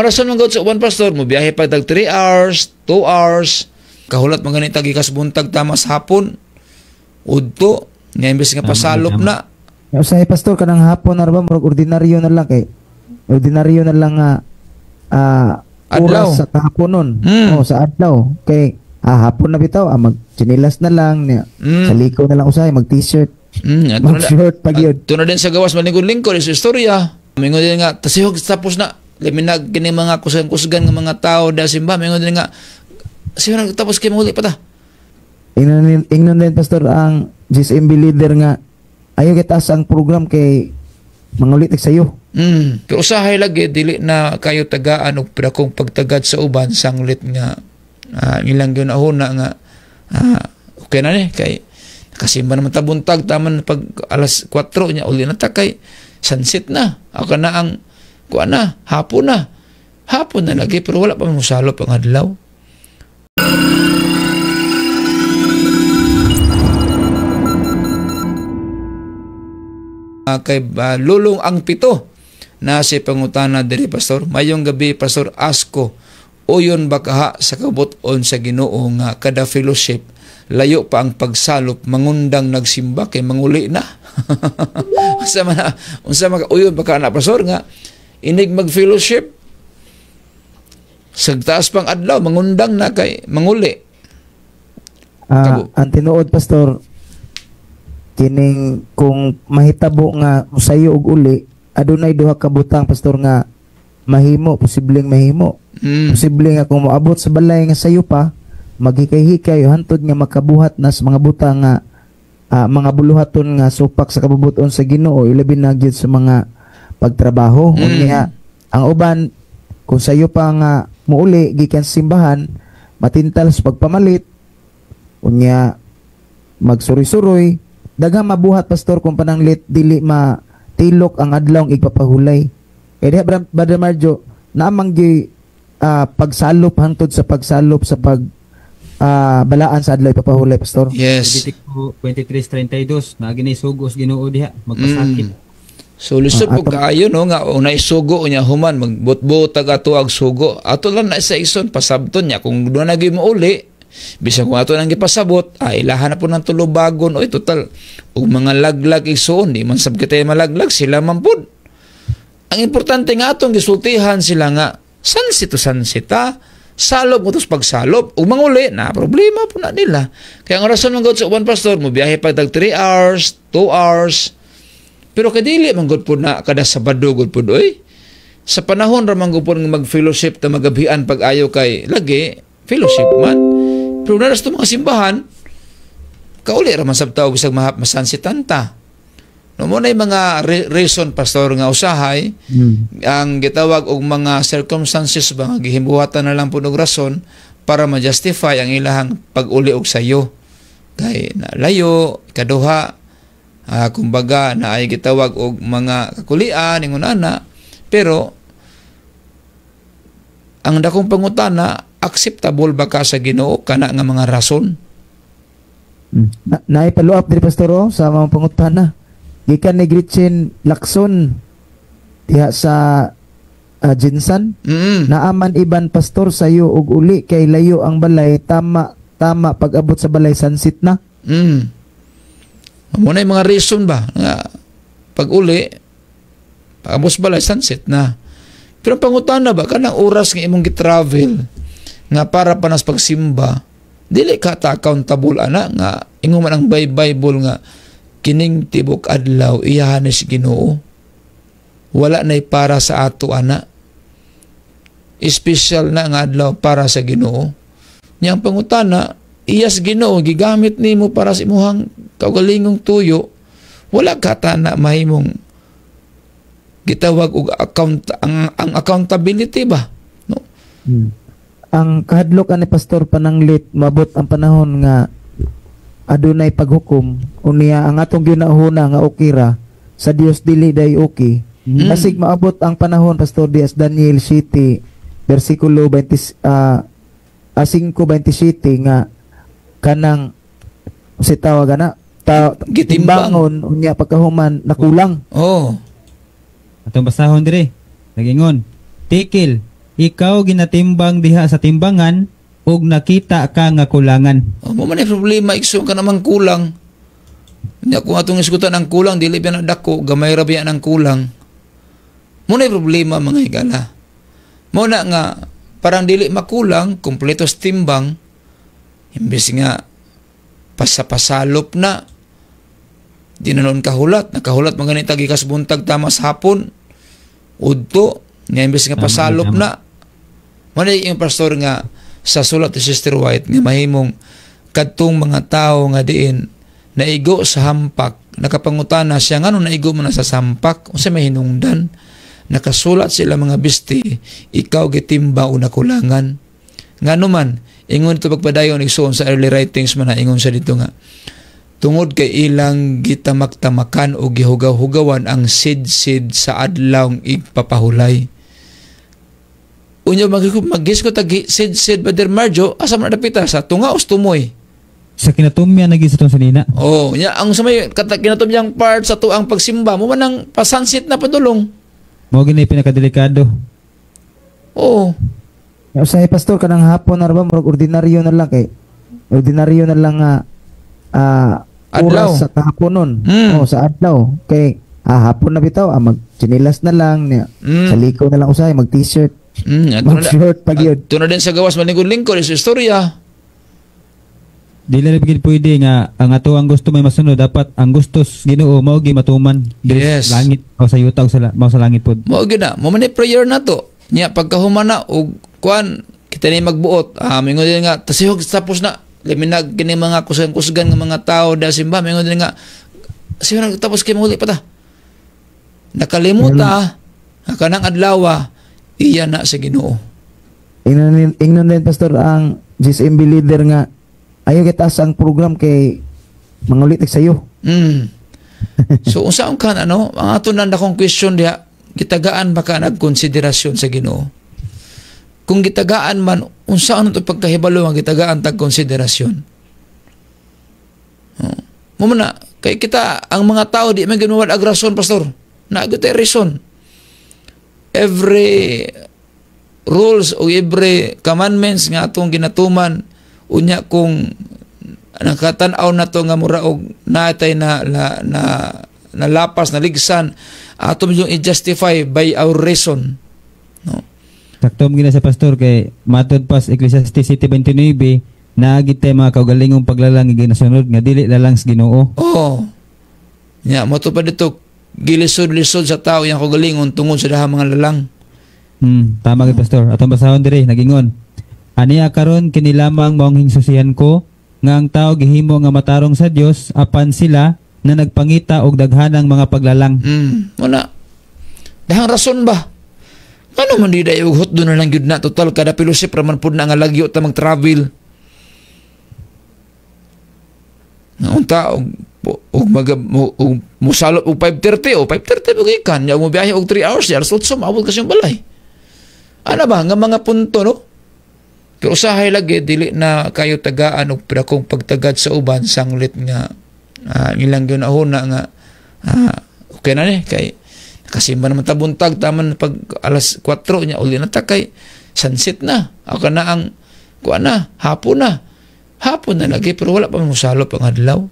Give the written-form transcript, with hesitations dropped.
Ang rason mong gawin sa uban, pastor, mo biyahe pa tag 3 hours, 2 hours, kahulat mga ganit gikas buntag tamas hapon, udto, nga imbes nga pasalop na. Usahay pastor, kanang hapon na ba, ordinaryo na lang kay, ordinaryo na lang oras sa kahaponon. O, sa adlaw. Kay, hapon na bitaw, mag-chinilas na lang, sa liko na lang usahay, mag-t-shirt, mag-short, pag-yun. Ito na din sa gawas, malingkod-lingkod, sa istorya. Mingon din nga, tasihog, tapos na, liminag, kini mga kusgan ng mga tao da simba, mingon din nga, siya tapos kayo mahuli pa ta. Ingnon din, pastor, ang GSMB leader nga, ayaw kita ang program kay mangulit sa'yo. Pero usahay lagi, dili na kayo tagaan o kung pagtagad sa uban, sanglit nga, ilang ginahuna nga, okay na kay nakasimba naman tabuntag, taman pag alas 4 niya, uli na ta kay sunset na. Ako na ang, hapon na lagi, pero wala pa masalop ang adlaw. Kay Lulong ang Pito na si pangutana diri, pastor. Mayong gabi, pastor, asko uyon bakaha sa kabuton sa Ginoo nga kada fellowship layo pa ang pagsalop, mangundang nagsimba kay manguli na. unsa man uyon baka na, pastor, nga inig mag fellowship sagtaas pang adlaw mangundang na kay manguli. Ang tinuod, pastor, kining kung mahitabo nga musayo og uli, adunay duha ka butang, pastor, nga mahimo, posibleng mahimo. Posible nga kung moabot sa balay nga sayo pa, maghikay-hikay hantod nga makabuhat na sa mga butang nga mga buluhaton nga supak sa kabubuton sa Ginoo, ilabi na gyud sa mga pagtrabaho. Unya ang uban kung sayo pa nga muuli gikan simbahan, matintal sa pagpamalit, unya magsuri-suroy, daghang mabuhat, pastor, kung pananglit dili matilok ang adlaw ang igpapahulay. Kaya Brother Marjo, naamang pagsalop hangtod sa pagsalop sa balaan sa adlaw ipapahulay, pastor. Yes. Leviticus 23:32 na ginisugos Ginoo diha magpasakit. So lisod po kaayo no nga unay sugo niya human magbutbut ato ag sugo. Ato lang na sa ison pasabton niya kung do na gyud mo uli. Bisan kung ato nang gipasabot, ilahan na po ng tulubagon. Oy, total, ug mga laglag isuon, di man sab kita malaglag, sila man pud. Ang importante nga atong gisultihan sila nga, sansit to sansita, salop mo tos pagsalop, ug manguli, na problema po na nila. Kaya ang rason mong sa uban, pastor, mo biyahe pa tag 3 hours, 2 hours, pero kadili man gud po na kada Sabado gud po doy. Sa panahon ra man gud po mag-fellowship ta magabian pag ayo kay lagi, fellowship man. Pero naras ito mga simbahan, kauli raman sab tao bisag masansitan ta. No mo na mga reason, pastor, nga usahay, ang gitawag og mga circumstances ba, gihimbuhatan na lang po ng rason para ma-justify ang ilahang pag-uli og sayo. Kay nalayo, kaduha, kumbaga na ay gitawag og mga kakulian, ingon ana, pero ang dakong pangutana, acceptable ba ka sa Ginoo kana nga mga rason? Naipalo up diri, pastor, sa mga pangutana. Gikan ni Gretchen Lacson diha sa Jinsan. Naaman iban, pastor, sayo og uli kay layo ang balay, tama pag abot sa balay sunset na. Mo na mga reason ba nga pag uli pag abot sa balay sunset na. Pero pangutana ba kanang oras nga imong gi-travel nga para panas pagsimba, dili ka ta accountable ana nga ingon man ang Bible nga kining tibok adlaw iyahan ni Ginoo, wala nay para sa ato ana, special na nga adlaw para sa Ginoo. Niyang pangutana, iyas Ginoo gigamit nimo para sa imuhang kaugalingong tuyo, wala ka ta na mahimong gitawag og ang accountability ba, no? Ang kahadlok ani, pastor, pananglit mabot ang panahon nga adunay paghukom, unya ang atong ginahuna nga okira sa Dios dili day okay. Kasig maabot ang panahon, pastor, dias Daniel 7 versikulo 5:27 nga kanang si tawag na gitimbangon unya pagkahuman nakulang. Oh. Atong basahon dire. Nagingon, tikil ikaw ginatimbang diha sa timbangan ug nakita ka nga kulangan. Mo man problema igsoon ka namang kulang. Nya kung atong isgutan ang kulang dili ba na dako, gamay ra biya ang kulang. Mo na problema mga higala. Mo na nga parang dili makulang, kumpleto sa timbang, imbes nga pasapasalop na, di na noon nakahulat mga ganit tagikas buntag tama sa hapon, udto, nga imbes nga pasalop na. Muna yung pastor nga sa sulat ni Sister White nga mahimong kadtong mga tao nga diin naigo sa hampak, nakapangutana siya nga nung naigo mo na sa sampak, o sa may hinungdan, nakasulat sila mga bisti, ikaw gitimba o nakulangan. Nga naman, ingon ito pagpadayon igsoon sa early writings man na ingon sa dito nga, tungod kay ilang gitamak-tamakan o gihugaw-hugawan ang sid-sid sa adlawng igpapahulay. Unyo magis ko tag sid-sid Brother Marjo, asa man napita sa tunga o tumoy? Sa kinatumya naging sa itong sanina. Oh, nya ang samay kinatumyang part sa tuang pagsimba mo man ang pasansit na padulong. Mao gini pinakadelikado. Oo. Usahay pastor kanang hapon na ba murag ordinaryo na lang kay ordinaryo na lang nga adlaw oras sa kahapon nun. Oh, sa adlaw kay hapon na bitaw magchinilas na lang niya. Sa liko na lang usahay mag t-shirt. Mag-short pag yun. Ito na din sa gawas malingkod-lingkod sa istorya. Dili na bigil pwede nga ang ato ang gusto may masunod, dapat ang gustos Ginoo mao gi matuman diri Yes. sa langit o sa yuta o sa langit pod. Mao gyud na, mo man ni prayer na to. Nya pagkahumana og kuan kita ni magbuot. Mingon din nga tasihog tapos na liminag kini mga kusgan nga mga tao da simba, mingon din nga siguro tapos kay muli pa ta. Nakalimuta kanang adlaw iya na sa Ginoo. Ingnon din pastor ang GSMB leader nga ayaw kita ang program kay mangulit sayo. So unsaon kan ang ato na akong question diha, gitagaan ba ka nagkonsiderasyon sa Ginoo? Kung gitagaan man, unsaon ito pagkahibalo ang gitagaan tag konsiderasyon? Mo na kay kita ang mga tao di man ginuwad ag rason pastor. Naagutay reason. Every rules o every commandments nga atong ginatuman unya kung nakatan-aw na to nga mura og natay na lapas na ligsan atom yung i-justify by our reason, no? Sakto mo gina sa pastor kay matod pas Ecclesiastes 7:29 naagitay mga kaugalingong paglalang ginasunod nga dili lalang sa Ginoo. Nya mo to pa dito gilisod-lisod sa tao yang kaugalingon tungod sa daha mga lalang. Tama gid pastor. Atong basahon diri nagingon. Aniya karon kini lamang maong hingsusihan ko nga ang tao gihimo nga matarong sa Dios apan sila na nagpangita og daghanang mga paglalang. Muna. Dahang rason ba? Ano man di dayo hot doon na lang yun na total kada pilosip raman po na nga lagyo ta mag-travel. Ang tao musalot og 5:30 o 5:30 bugikan nya mo biyahe og 3 hours ya resulta maabot kasi yung balay. Ano ba nga mga punto no? Pero usahay lagi dili na kayo tagaan og pinakong pagtagad sa uban sanglit nga ilang ginahuna nga okay na ni kay nakasimba naman tabuntag taman pag alas 4 nya uli na ta kay sunset na ako na ang kuan na hapon na lagi pero wala pa mo salop ang adlaw.